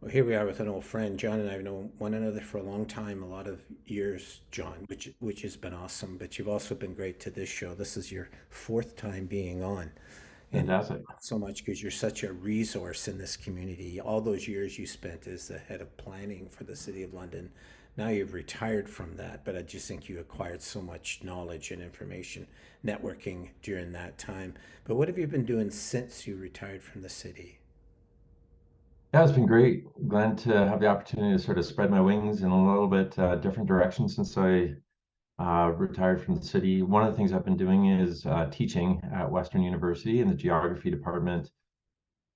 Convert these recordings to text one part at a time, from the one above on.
Well, here we are with an old friend. John and I have known one another for a long time, a lot of years, John, which has been awesome. But you've also been great to this show. This is your fourth time being on, and Fantastic. so much because you're such a resource in this community. All those years you spent as the head of planning for the City of London. Now you've retired from that, but I just think you acquired so much knowledge and information, networking during that time. But what have you been doing since you retired from the city? Yeah, it's been great, Glenn, to have the opportunity to sort of spread my wings in a little bit different direction since I retired from the city. One of the things I've been doing is teaching at Western University in the geography department,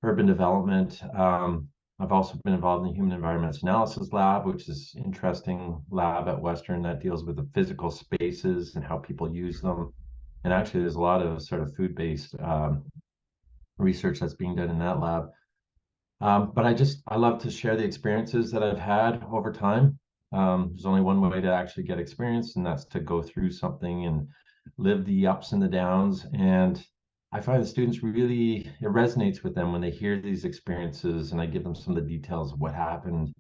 urban development. I've also been involved in the human environments analysis lab, which is interesting lab at Western that deals with the physical spaces and how people use them. And actually, there's a lot of sort of food-based research that's being done in that lab. But I love to share the experiences that I've had over time. There's only one way to actually get experience, and that's to go through something and live the ups and the downs. And I find the students really, it resonates with them when they hear these experiences and I give them some of the details of what happened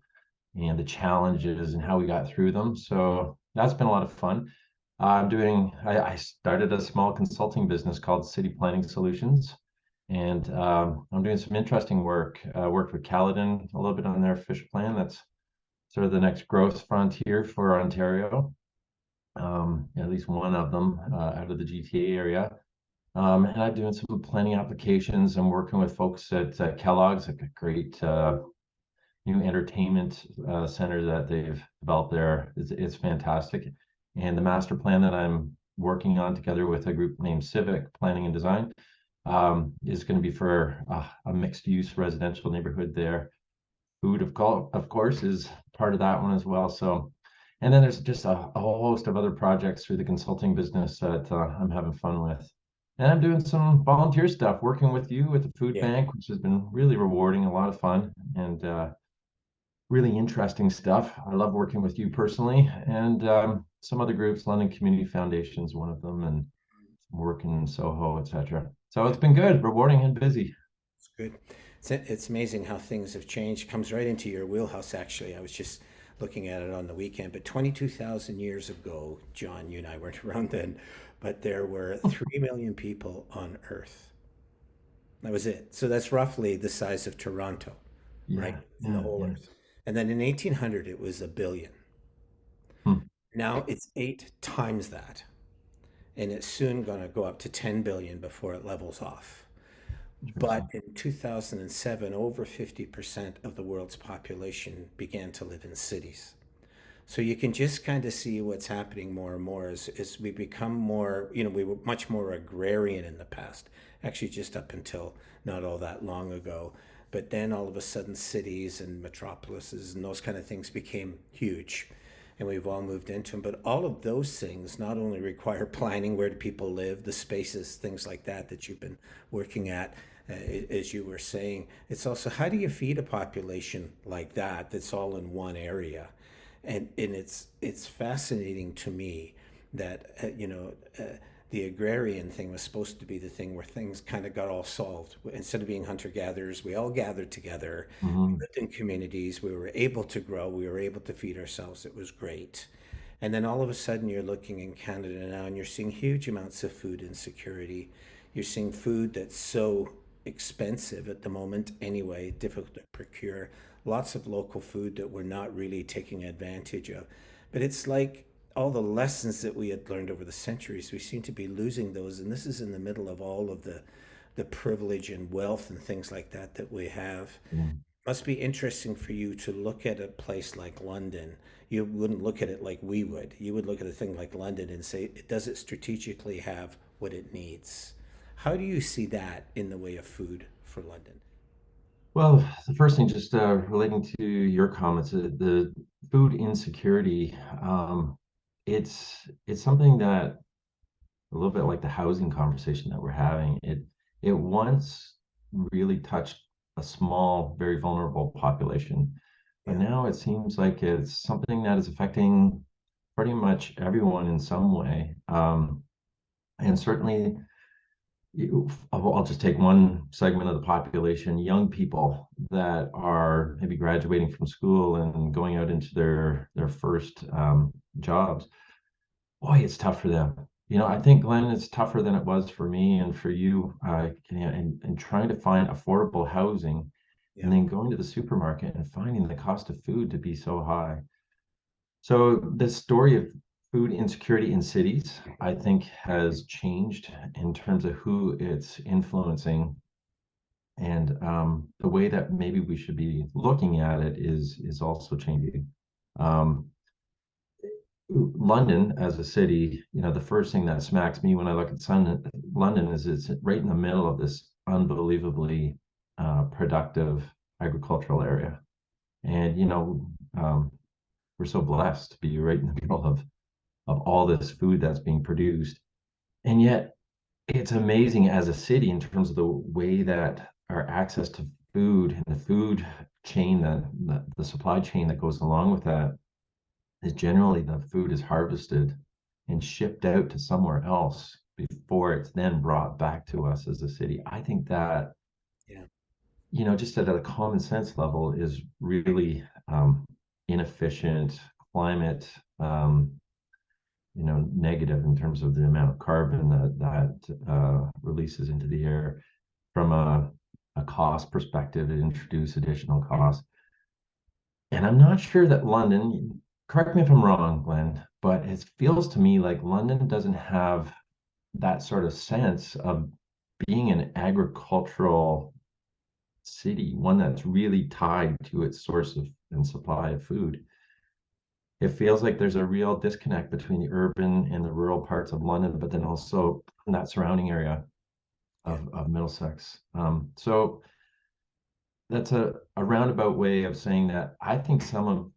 and the challenges and how we got through them. So that's been a lot of fun. I started a small consulting business called City Planning Solutions, and I'm doing some interesting work. Worked with Caledon a little bit on their fish plan. That's sort of the next growth frontier for Ontario, at least one of them out of the GTA area. And I'm doing some planning applications. I'm working with folks at Kellogg's, like a great new entertainment center that they've developed there. It's fantastic. And the master plan that I'm working on together with a group named Civic Planning and Design is going to be for a mixed use residential neighborhood there. Food, of course, is part of that one as well. So, and then there's just a whole host of other projects through the consulting business that I'm having fun with. And I'm doing some volunteer stuff, working with you with the food Yeah. bank, which has been really rewarding, a lot of fun, and really interesting stuff. I love working with you personally, and some other groups. London Community Foundation is one of them, and working in Soho, etc. So Yeah. it's been good, rewarding and busy. It's good. It's amazing how things have changed. Comes right into your wheelhouse, actually. I was just looking at it on the weekend, but 22,000 years ago, John, you and I weren't around then, but there were 3 million people on Earth. That was it. So that's roughly the size of Toronto, right? Yeah, In the yeah, whole yeah. Earth. And then in 1800, it was a billion. Hmm. Now it's eight times that. And it's soon going to go up to 10 billion before it levels off. But Interesting. in 2007, over 50% of the world's population began to live in cities. So you can just kind of see what's happening more and more as we become more, we were much more agrarian in the past, actually, just up until not all that long ago. But then all of a sudden, cities and metropolises and those kind of things became huge. And we've all moved into them. But all of those things not only require planning, where do people live, the spaces, things like that, that you've been working at, as you were saying. It's also how do you feed a population like that that's all in one area? And it's fascinating to me that the agrarian thing was supposed to be the thing where things kind of got all solved. Instead of being hunter gatherers, we all gathered together. We Hmm. lived in communities. We were able to grow. We were able to feed ourselves. It was great. And then all of a sudden, you're looking in Canada now, and you're seeing huge amounts of food insecurity. You're seeing food that's so expensive at the moment anyway, difficult to procure. Lots of local food that we're not really taking advantage of. But it's like all the lessons that we had learned over the centuries, we seem to be losing those. And this is in the middle of all of the privilege and wealth and things like that that we have. Yeah. Must be interesting for you to look at a place like London. You wouldn't look at it like we would. You would look at a thing like London and say, does it strategically have what it needs? How do you see that in the way of food for London? Well, the first thing, just relating to your comments, the food insecurity, it's something that a little bit like the housing conversation that we're having. It once really touched a small, very vulnerable population, but Yeah. now it seems like it's something that is affecting pretty much everyone in some way. And certainly I'll just take one segment of the population, young people that are maybe graduating from school and going out into their first jobs. Boy, it's tough for them. I think, Glenn, it's tougher than it was for me and for you, and trying to find affordable housing and Yeah, then going to the supermarket and finding the cost of food to be so high. So the story of food insecurity in cities, I think, has changed in terms of who it's influencing, and the way that maybe we should be looking at it is also changing. Um, London as a city, the first thing that smacks me when I look at London is it's right in the middle of this unbelievably productive agricultural area, and we're so blessed to be right in the middle of all this food that's being produced. And yet it's amazing as a city in terms of the way that our access to food and the food chain, the supply chain that goes along with that, is generally the food is harvested and shipped out to somewhere else before it's then brought back to us as a city. I think that, yeah, just at a common sense level, is really inefficient, climate negative in terms of the amount of carbon that releases into the air. From a cost perspective, it introduces additional costs. And I'm not sure that London, correct me if I'm wrong, Glenn, but it feels to me like London doesn't have that sort of sense of being an agricultural city, one that's really tied to its source of and supply of food. It feels like there's a real disconnect between the urban and the rural parts of London, but then also in that surrounding area yeah. of Middlesex. So that's a roundabout way of saying that I think some of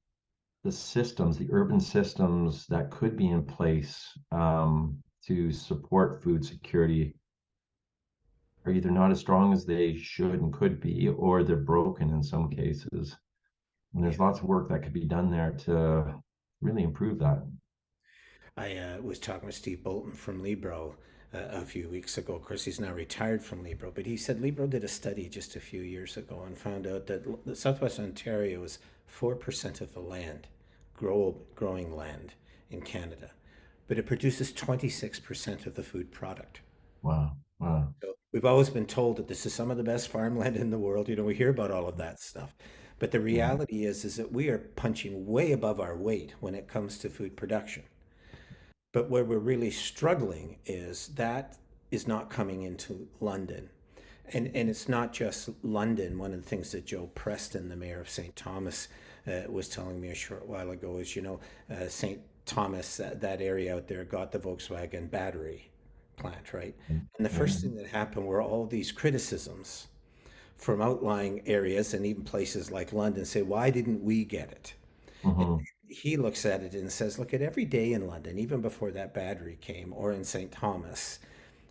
the systems, the urban systems that could be in place to support food security are either not as strong as they should and could be, or they're broken in some cases. And Yeah. there's lots of work that could be done there to really improve that. I was talking with Steve Bolton from Libro a few weeks ago. Of course, he's now retired from Libro, but he said Libro did a study just a few years ago and found out that Southwest Ontario is 4% of the land, growing land in Canada, but it produces 26% of the food product. Wow. Wow. So we've always been told that this is some of the best farmland in the world. We hear about all of that stuff. But the Yeah. reality is that we are punching way above our weight when it comes to food production. But where we're really struggling is that is not coming into London. And it's not just London. One of the things that Joe Preston, the mayor of St. Thomas, was telling me a short while ago is, St. Thomas, that area out there, got the Volkswagen battery plant, right? And the Right. first thing that happened were all these criticisms from outlying areas and even places like London say, why didn't we get it? And Hmm. he looks at it and says, look at every day in London, even before that battery came, or in St. Thomas,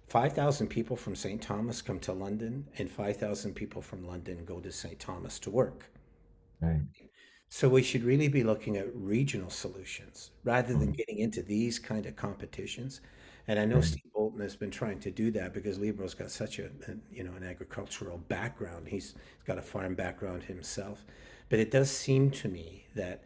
5,000 people from St. Thomas come to London, and 5,000 people from London go to St. Thomas to work. Right. So we should really be looking at regional solutions rather than Mhm. getting into these kind of competitions. And I know Right. Steve Bolton has been trying to do that because Libro's got such an agricultural background. He's got a farm background himself. But it does seem to me that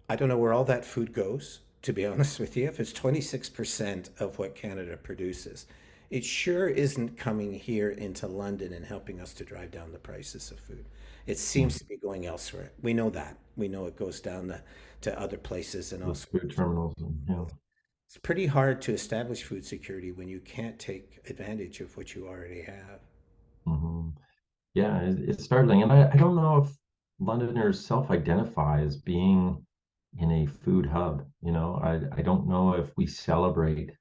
I don't know where all that food goes, to be honest with you. If it's 26% of what Canada produces, it sure isn't coming here into London and helping us to drive down the prices of food. It Mhm. seems to be going elsewhere. We know that. We know it goes down to other places and The also food terminals and it's pretty hard to establish food security when you can't take advantage of what you already have. hmm Yeah, it's startling. And I don't know if Londoners self-identify as being in a food hub. I don't know if we celebrate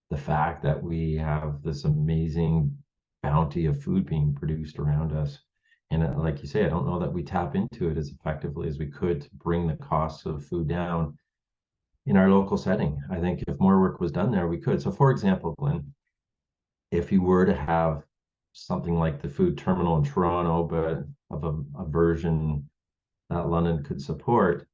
the fact that we have this amazing bounty of food being produced around us. And like you say, I don't know that we tap into it as effectively as we could to bring the costs of food down in our local setting. I think if more work was done there, we could. So, for example, Glenn, if you were to have something like the food terminal in Toronto, but of a version that London could support.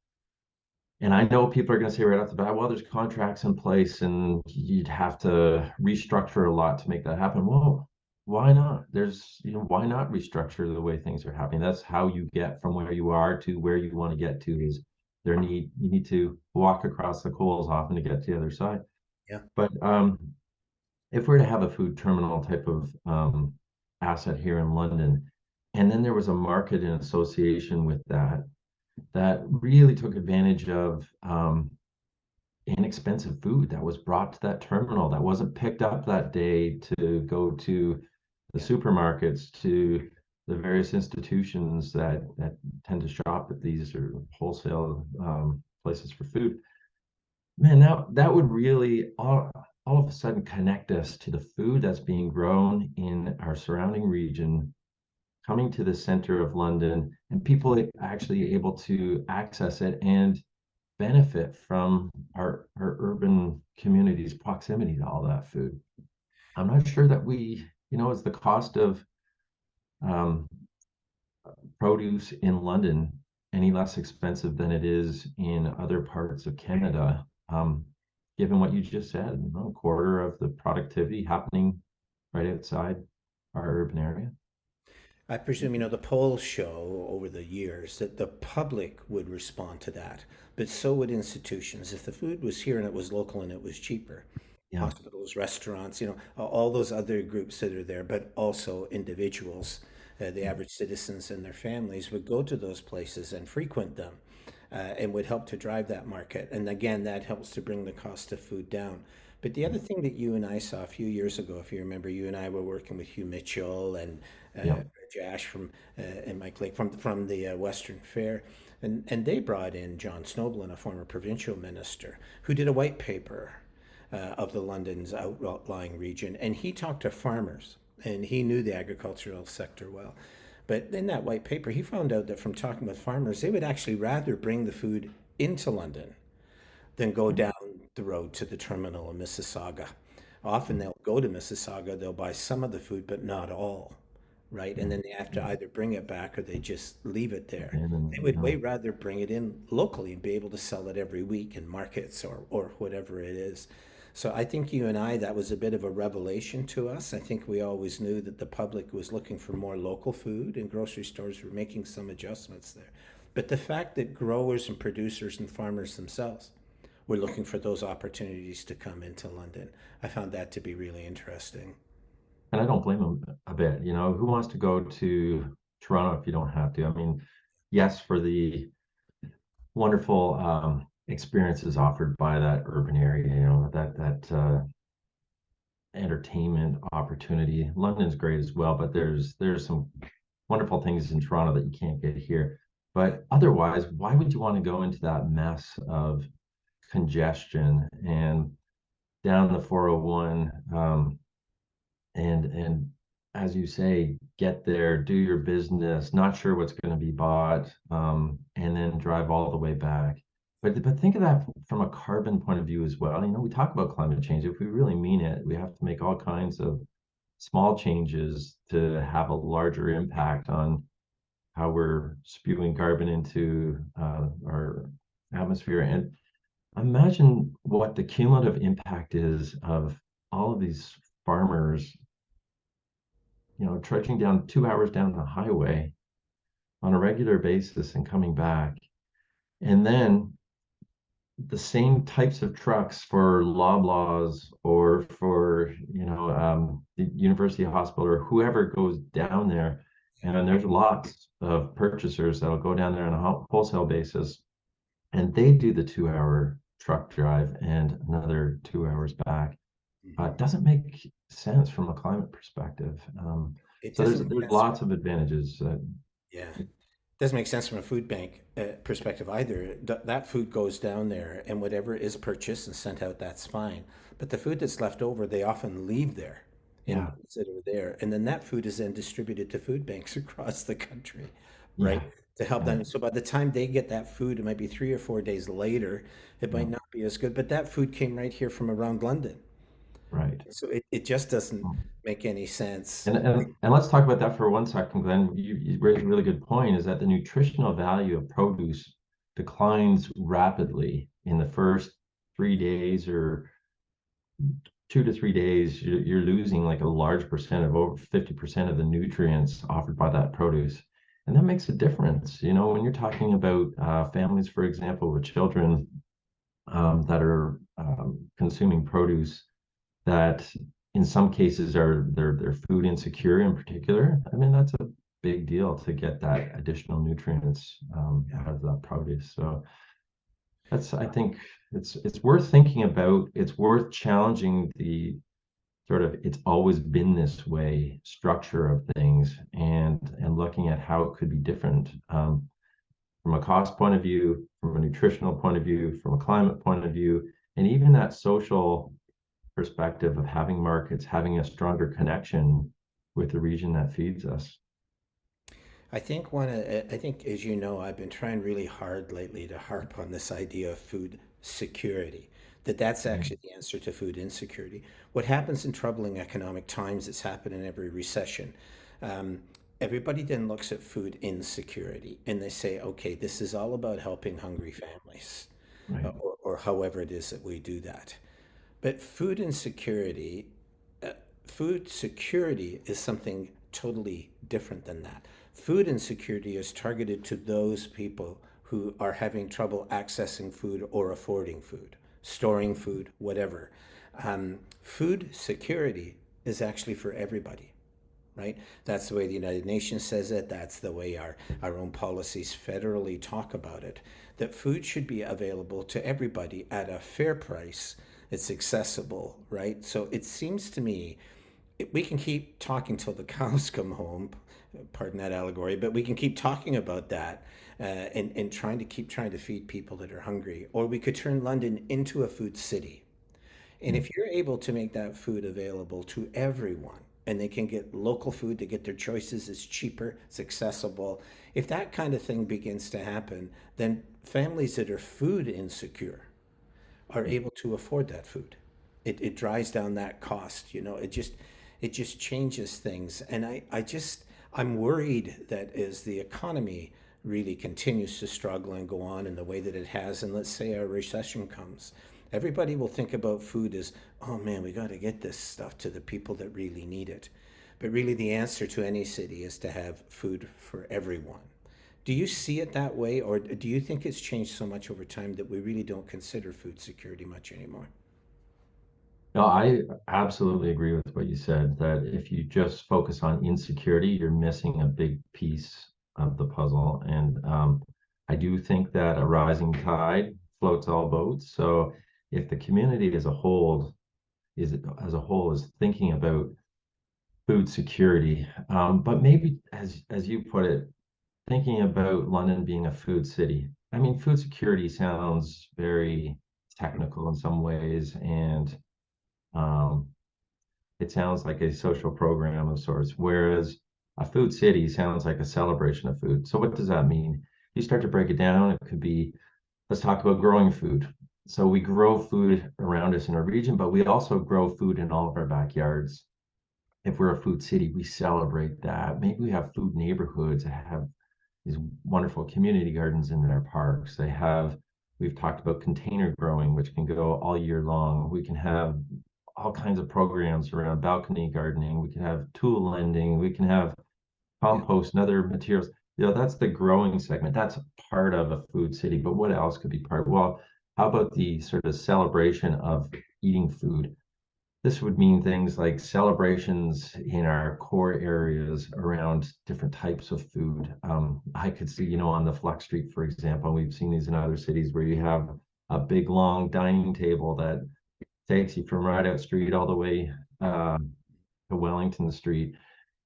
And I know people are going to say right off the bat, well, there's contracts in place and you'd have to restructure a lot to make that happen. Well, why not? Why not restructure the way things are happening? That's how you get from where you are to where you want to get to is you need to walk across the coals often to get to the other side. Yeah. But if we're to have a food terminal type of asset here in London, and then there was a market in association with that that really took advantage of inexpensive food that was brought to that terminal that wasn't picked up that day to go to the Yeah. supermarkets, to the various institutions that tend to shop at these or wholesale places for food. Man, that would really all of a sudden connect us to the food that's being grown in our surrounding region, coming to the center of London, and people actually able to access it and benefit from our urban communities' proximity to all that food. I'm not sure that is the cost of um, produce in London any less expensive than it is in other parts of Canada? Given what you just said, a quarter of the productivity happening right outside our urban area. I presume, the polls show over the years that the public would respond to that, but so would institutions. If the food was here and it was local and it was cheaper, Yeah. hospitals, restaurants, all those other groups that are there, but also individuals, the average citizens and their families would go to those places and frequent them, and would help to drive that market. And again, that helps to bring the cost of food down. But the other thing that you and I saw a few years ago, if you remember, you and I were working with Hugh Mitchell and Yeah. Josh and Mike Lake from the Western Fair, and they brought in John Snoblin, a former provincial minister, who did a white paper of the London's outlying region, and he talked to farmers, and he knew the agricultural sector well. But in that white paper, he found out that from talking with farmers, they would actually rather bring the food into London than go down the road to the terminal in Mississauga. Often they'll go to Mississauga, they'll buy some of the food, but not all, right? And then they have to either bring it back or they just leave it there. And then, They would way rather bring it in locally and be able to sell it every week in markets or whatever it is. So I think you and I, that was a bit of a revelation to us. I think we always knew that the public was looking for more local food and grocery stores were making some adjustments there. But the fact that growers and producers and farmers themselves were looking for those opportunities to come into London, I found that to be really interesting. and I don't blame them a bit. Who wants to go to Toronto if you don't have to? I mean, yes, for the wonderful experiences offered by that urban area, that entertainment opportunity. London's great as well, but there's some wonderful things in Toronto that you can't get here. Yeah. But otherwise, why would you want to go into that mess of congestion and down the 401 and as you say, get there, do your business, not sure what's going to be bought, and then drive all the way back. But think of that from a carbon point of view as well. We talk about climate change. If we really mean it, we have to make all kinds of small changes to have a larger impact on how we're spewing carbon into our atmosphere. And imagine what the cumulative impact is of all of these farmers, trudging down 2 hours down the highway on a regular basis and coming back. And then the same types of trucks for Loblaws or for, the University Hospital or whoever goes down there. And there's lots of purchasers that'll go down there on a wholesale basis and they do the 2 hour truck drive and another 2 hours back. Mhm. It doesn't make sense from a climate perspective. It So doesn't there's make there's sense. lots of advantages. Yeah. Doesn't make sense from a food bank perspective either. That food goes down there, and whatever is purchased and sent out, that's fine. But the food that's left over, they often leave there in Yeah, ones that are there, and then that food is then distributed to food banks across the country, right? yeah, To help yeah, them. So by the time they get that food, it might be 3 or 4 days later. It yeah, might not be as good, but that food came right here from around London. right. So it just doesn't Mm. make any sense. And let's talk about that for 1 second, Glenn. You raised a really good point, is that the nutritional value of produce declines rapidly in the first 3 days or 2 to 3 days, you're losing like a large percent of over 50% of the nutrients offered by that produce. And that makes a difference. When you're talking about families, for example, with children that are consuming produce that in some cases are they're food insecure in particular. I mean, that's a big deal to get that additional nutrients Yeah. out of that produce. So that's I think it's worth thinking about. It's worth challenging the sort of it's always been this way structure of things and looking at how it could be different from a cost point of view, from a nutritional point of view, from a climate point of view, and even that social perspective of having markets, having a stronger connection with the region that feeds us. I think, as you know, I've been trying really hard lately to harp on this idea of food security, that that's Right, actually the answer to food insecurity. What happens in troubling economic times, it's happened in every recession. Um, Everybody then looks at food insecurity and they say, okay, this is all about helping hungry families, right, or however it is that we do that. But uh, food security is something totally different than that. Food insecurity is targeted to those people who are having trouble accessing food or affording food, storing food, whatever. Food security is actually for everybody, right? That's the way the United Nations says it. That's the way our own policies federally talk about it. That food should be available to everybody at a fair price. It's accessible, right? So it seems to me we can keep talking till the cows come home, pardon that allegory, but we can keep talking about that and trying to feed people that are hungry. Or we could turn London into a food city, and yeah, if you're able to make that food available to everyone and they can get local food, they get their choices, it's cheaper, it's accessible. If that kind of thing begins to happen, then families that are food insecure are able to afford that food. It drives down that cost, it just changes things. And I'm worried that as the economy really continues to struggle and go on in the way that it has, and let's say a recession comes, everybody will think about food as, oh man, we got to get this stuff to the people that really need it. But really, the answer to any city is to have food for everyone. Do you see it that way, or do you think it's changed so much over time that we really don't consider food security much anymore? no, I absolutely agree with what you said, that if you just focus on insecurity, you're missing a big piece of the puzzle. And I do think that a rising tide floats all boats. So if the community as a whole is thinking about food security, but maybe as you put it, thinking about London being a food city. I mean, food security sounds very technical in some ways, and um, it sounds like a social program of sorts, whereas a food city sounds like a celebration of food. So what does that mean? You start to break it down, it could be, let's talk about growing food. So we grow food around us in our region, but we also grow food in all of our backyards. If we're a food city, we celebrate that. Maybe we have food neighborhoods that have these wonderful community gardens in their parks. We've talked about container growing, which can go all year long. We can have all kinds of programs around balcony gardening. We can have tool lending. We can have Yeah. compost and other materials. That's the growing segment. That's part of a food city. But what else could be part? Well, how about the sort of celebration of eating food? This would mean things like celebrations in our core areas around different types of food. I could see, on the Flex Street, for example, we've seen these in other cities where you have a big long dining table that takes you from Rideout Street all the way to Wellington Street.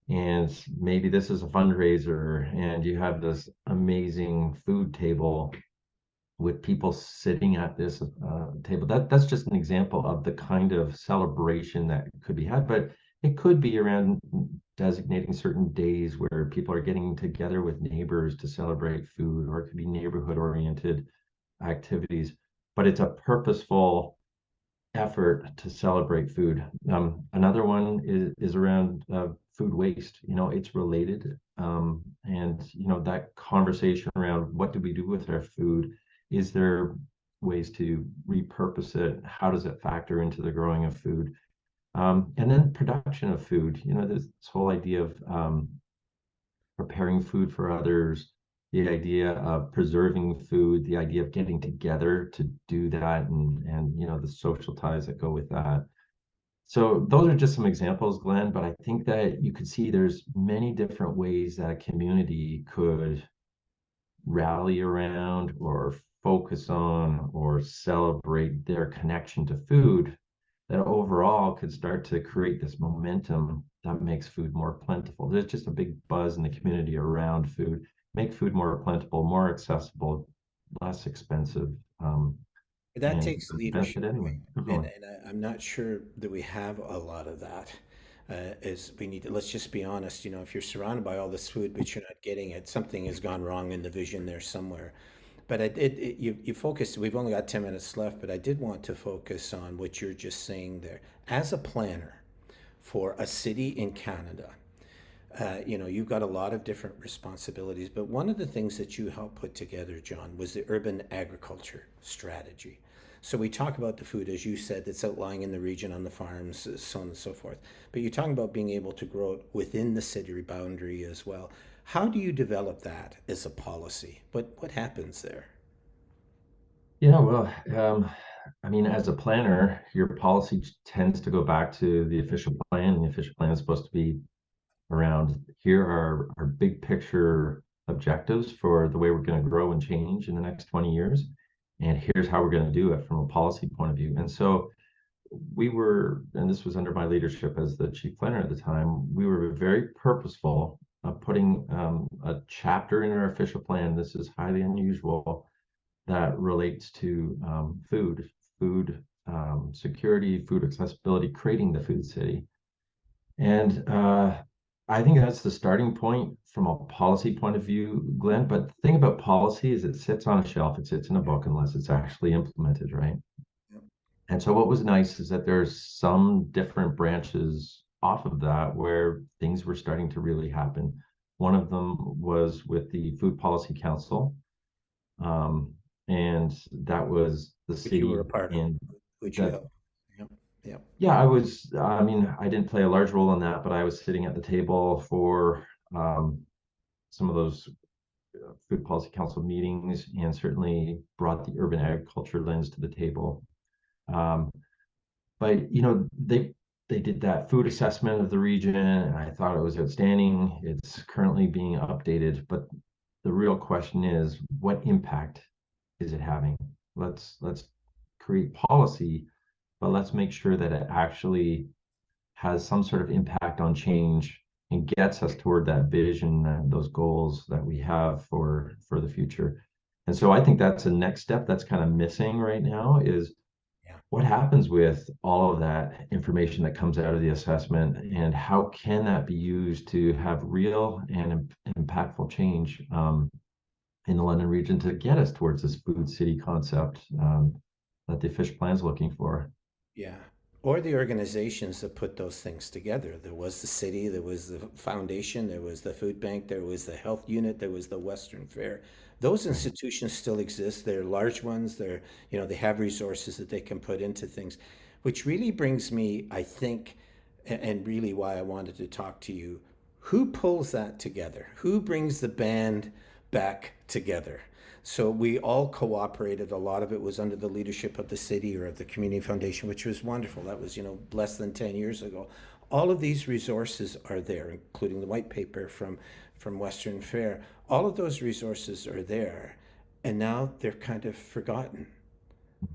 And maybe this is a fundraiser, and you have this amazing food table with people sitting at this table. That's just an example of the kind of celebration that could be had, but it could be around designating certain days where people are getting together with neighbors to celebrate food, or it could be neighborhood oriented activities. But it's a purposeful effort to celebrate food. Another one is around food waste. It's related, and that conversation around what do we do with our food? Is there ways to repurpose it? How does it factor into the growing of food? And then production of food. This whole idea of preparing food for others, the idea of preserving food, the idea of getting together to do that, and the social ties that go with that. So those are just some examples, Glenn, but I think that you could see there's many different ways that a community could rally around or focus on or celebrate their connection to food that overall could start to create this momentum that makes food more plentiful. There's just a big buzz in the community around food, make food more plentiful, more accessible, less expensive, That and takes benefit leadership, right? And, everyone. I'm not sure that we have a lot of that. Is we need to, let's just be honest, if you're surrounded by all this food, but you're not getting it, something has gone wrong in the vision there somewhere. But you focused, we've only got 10 minutes left, but I did want to focus on what you're just saying there. As a planner for a city in Canada, you've got a lot of different responsibilities, but one of the things that you helped put together, John, was the urban agriculture strategy. So we talk about the food, as you said, that's outlying in the region on the farms, so on and so forth. But you're talking about being able to grow it within the city boundary as well. How do you develop that as a policy? What happens there? Yeah, well, I mean, as a planner, your policy tends to go back to the official plan, and the official plan is supposed to be around here are our big picture objectives for the way we're going to grow and change in the next 20 years. And here's how we're going to do it from a policy point of view. And so and this was under my leadership as the chief planner at the time, we were very purposeful of putting a chapter in our official plan. This is highly unusual that relates to food security, food accessibility, creating the food city. And I think that's the starting point from a policy point of view, Glenn. But the thing about policy is it sits on a shelf, it sits in a book unless it's actually implemented, right? And so what was nice is that there's some different branches off of that where things were starting to really happen. One of them was with the Food Policy Council, um, and that was the Which you were a city part of, and which you that helped. Yep. Yep. yeah, I mean, I didn't play a large role in that, but I was sitting at the table for um, some of those food policy council meetings and certainly brought the urban agriculture lens to the table. Um, but they did that food assessment of the region, and I thought it was outstanding. It's currently being updated, but the real question is, what impact is it having? Let's create policy, but let's make sure that it actually has some sort of impact on change and gets us toward that vision and those goals that we have for the future. And so I think that's a next step that's kind of missing right now is Yeah. what happens with all of that information that comes out of the assessment and how can that be used to have real and impactful change in the London region to get us towards this food city concept that the fish plan is looking for. Yeah. Or the organizations that put those things together. There was the city, there was the foundation, there was the food bank, there was the health unit, there was the Western Fair. Those Right. institutions still exist. They're large ones. They have resources that they can put into things, which really brings me, I think, and really why I wanted to talk to you. Who pulls that together? Who brings the band back together? So we all cooperated. A lot of it was under the leadership of the city or of the community foundation, which was wonderful. That was, less than 10 years ago. All of these resources are there, including the white paper from Western Fair. All of those resources are there, and now they're kind of forgotten,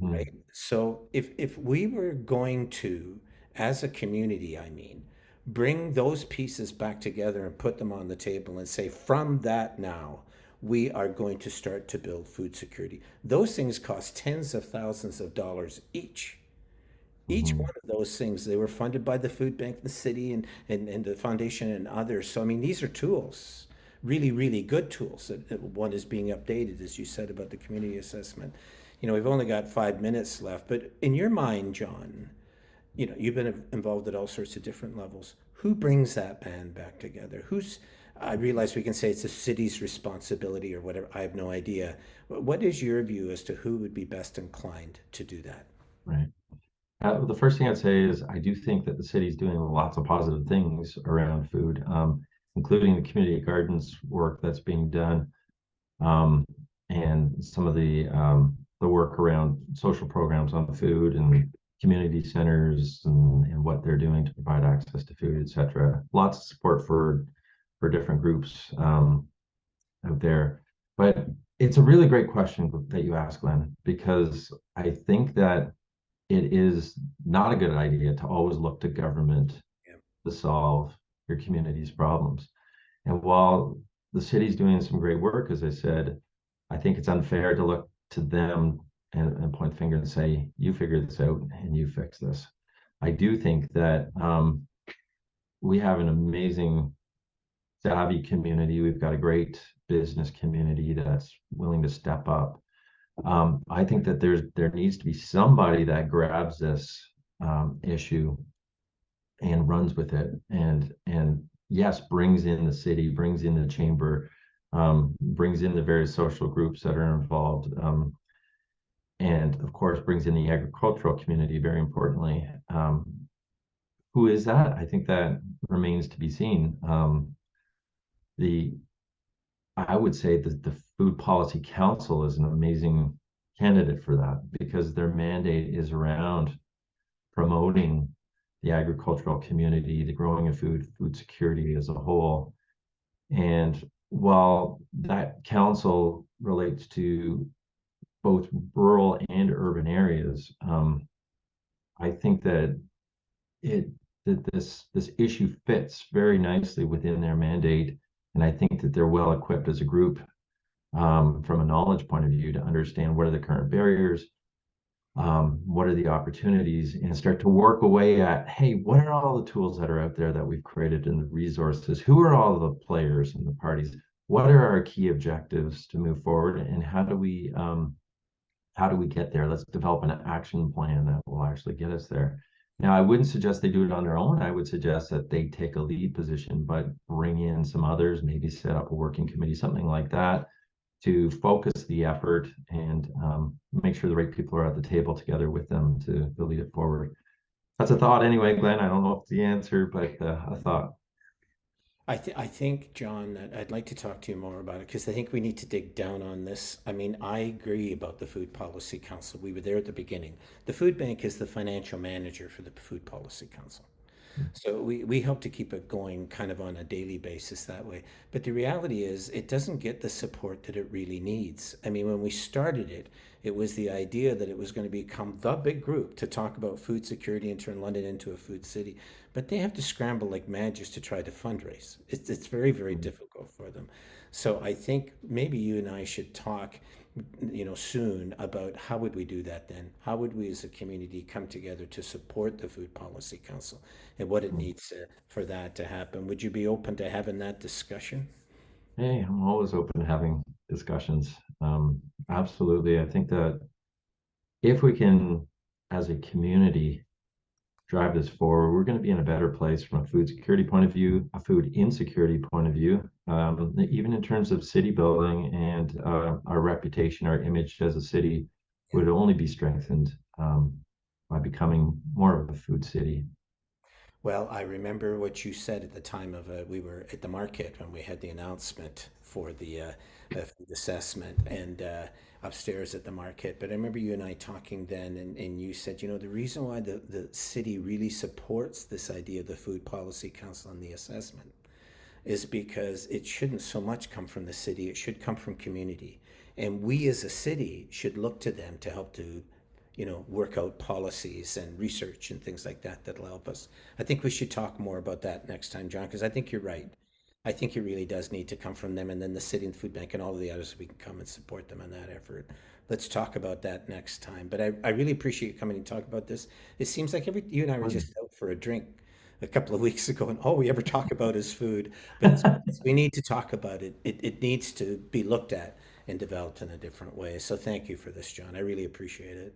Mhm. right? So if we were going to, as a community, I mean, bring those pieces back together and put them on the table and say, from that now, we are going to start to build food security. Those things cost tens of thousands of dollars each. Each Mhm. one of those things, they were funded by the food bank, the city, and the foundation and others. So, I mean, these are tools, really, really good tools. That one is being updated, as you said, about the community assessment. We've only got 5 minutes left, but in your mind, John, you've been involved at all sorts of different levels. Who brings that band back together? I realize we can say it's the city's responsibility or whatever. I have no idea. What is your view as to who would be best inclined to do that? Right. The first thing I'd say is I do think that the city's doing lots of positive things around food, including the community gardens work that's being done, um, and some of the work around social programs on food and community centers and what they're doing to provide access to food, et cetera. Lots of support for different groups out there. But it's a really great question that you ask, Glenn, because I think that it is not a good idea to always look to government Yeah. to solve your community's problems. And while the city's doing some great work, as I said, I think it's unfair to look to them and point the finger and say, you figure this out and you fix this. I do think that we have an amazing savvy community. We've got a great business community that's willing to step up. I think that there needs to be somebody that grabs this issue and runs with it, and yes, brings in the city, brings in the chamber, brings in the various social groups that are involved, and of course brings in the agricultural community very importantly. Who is that? I think that remains to be seen. The I would say that the Food Policy Council is an amazing candidate for that because their mandate is around promoting the agricultural community, the growing of food security as a whole. And while that council relates to both rural and urban areas, I think that it this issue fits very nicely within their mandate, and I think that they're well equipped as a group from a knowledge point of view to understand what are the current barriers, what are the opportunities, and start to work away at, hey, what are all the tools that are out there that we've created and the resources? Who are all the players and the parties? What are our key objectives to move forward, and how do we get there? Let's develop an action plan that will actually get us there. Now, I wouldn't suggest they do it on their own. I would suggest that they take a lead position, but bring in some others, maybe set up a working committee, something like that, to focus the effort and make sure the right people are at the table together with them to lead it forward. That's a thought anyway, Glenn. I don't know if it's the answer, but a thought. I think, John, that I'd like to talk to you more about it because I think we need to dig down on this. I mean, I agree about the Food Policy Council. We were there at the beginning. The food bank is the financial manager for the Food Policy Council. So we hope to keep it going kind of on a daily basis that way. But the reality is, it doesn't get the support that it really needs. I mean, when we started it, it was the idea that it was going to become the big group to talk about food security and turn London into a food city. But they have to scramble like mad just to try to fundraise. It's very, very difficult for them. So I think maybe you and I should talk, soon about how would we do that then? How would we as a community come together to support the Food Policy Council and what it needs for that to happen? Would you be open to having that discussion? Hey, I'm always open to having discussions. Absolutely. I think that if we can, as a community, drive this forward, we're going to be in a better place from a food security point of view, a food insecurity point of view, even in terms of city building and our reputation, our image as a city would only be strengthened by becoming more of a food city. Well, I remember what you said at the time of we were at the market when we had the announcement for the food assessment and upstairs at the market. But I remember you and I talking then, and you said, the reason why the city really supports this idea of the Food Policy Council and the assessment is because it shouldn't so much come from the city, it should come from community. And we as a city should look to them to help to, work out policies and research and things like that that'll help us. I think we should talk more about that next time, John, because I think you're right. I think it really does need to come from them, and then the city and food bank and all of the others, we can come and support them in that effort. Let's talk about that next time. But I really appreciate you coming and talk about this. It seems like you and I were just out for a drink a couple of weeks ago, and all we ever talk about is food. But we need to talk about it. It needs to be looked at and developed in a different way. So thank you for this, John. I really appreciate it.